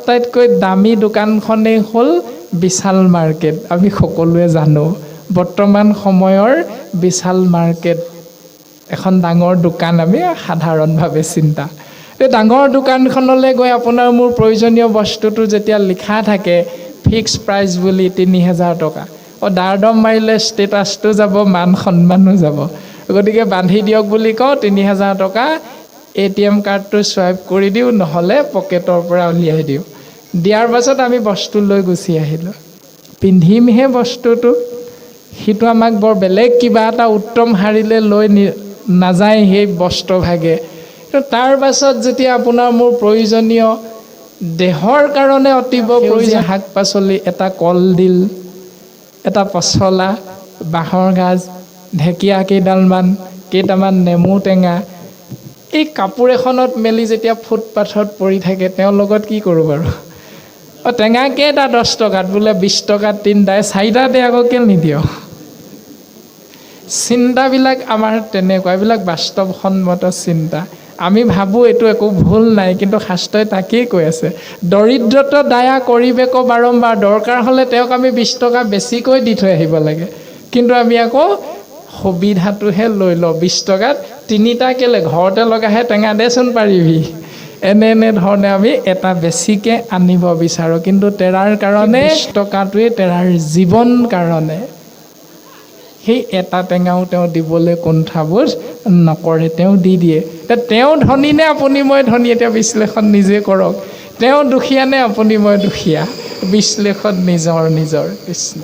আটাইতকৈ দামী দোকানখনেই হ'ল বিশাল মাৰ্কেট। আমি সকলোৱে জানো বৰ্তমান সময়ৰ বিশাল মাৰ্কেট এখন ডাঙৰ দোকান। আমি সাধাৰণভাৱে চিন্তা এই ডাঙৰ দোকানখনলৈ গৈ আপোনাৰ মোৰ প্ৰয়োজনীয় বস্তুটো যেতিয়া লিখা থাকে ফিক্স প্ৰাইচ বুলি ৩০০০ টকা, দাৰদম মাৰিলে ষ্টেটাছটো যাব, মান সন্মানো যাব। গতিকে বান্ধি দিয়ক বুলি কওঁ, ৩০০০ টকা ATM কাৰ্ডটো চুৱাইপ কৰি দিওঁ, নহ'লে পকেটৰ পৰা উলিয়াই দিওঁ। দিয়াৰ পাছত আমি বস্তু লৈ গুচি আহিলোঁ। পিন্ধিমহে বস্তুটো, সিটো আমাক বৰ বেলেগ কিবা এটা উত্তম শাৰীলৈ লৈ নাযায় সেই বস্ত্ৰভাগে। তাৰ পাছত যেতিয়া আপোনাৰ মোৰ প্ৰয়োজনীয় দেহৰ কাৰণে অতীৱ প্ৰয়োজনীয় শাক পাচলি, এটা কলডিল, এটা পচলা, বাঁহৰ গাজ, ঢেকীয়া কেইটামান নেমু টেঙা, এই কাপোৰ এখনত মেলি যেতিয়া ফুটপাথত পৰি থাকে, তেওঁৰ লগত কি কৰোঁ বাৰু? টেঙা কেইটা 10 টকাত, বোলে 20 টকাত 3টাই, 4টাতে আকৌ কেলে নিদিয়? চিন্তাবিলাক আমাৰ তেনেকুৱা, এইবিলাক বাস্তৱসন্মত চিন্তা। আমি ভাবোঁ এইটো একো ভুল নাই, কিন্তু শাস্ত্ৰই তাকেই কৈ আছে, দৰিদ্ৰত দায়া কৰিবেক বাৰম্বাৰ। দৰকাৰ হ'লে তেওঁক আমি 20 টকা বেছিকৈ দি থৈ আহিব লাগে, কিন্তু আমি আকৌ সুবিধাটোহে লৈ লওঁ। 20 টকাত 3টা কেলে, ঘৰতে লগাহে টেঙা দেচোন পাৰিবি, এনে ধৰণে আমি এটা বেছিকৈ আনিব বিচাৰোঁ। কিন্তু তেৰাৰ কাৰণে 20 টকাটোৱে তেৰাৰ জীৱন কাৰণে সেই এটা টেঙাও তেওঁ দিবলৈ কুণ্ঠাবোধ নকৰে, তেওঁ দি দিয়ে। তেওঁ ধনী নে আপুনি মই ধনী? এতিয়া বিশ্লেষণ নিজে কৰক। তেওঁ দুখীয়া নে আপুনি মই দুখীয়া? বিশ্লেষণ নিজৰ কৃষ্ণ।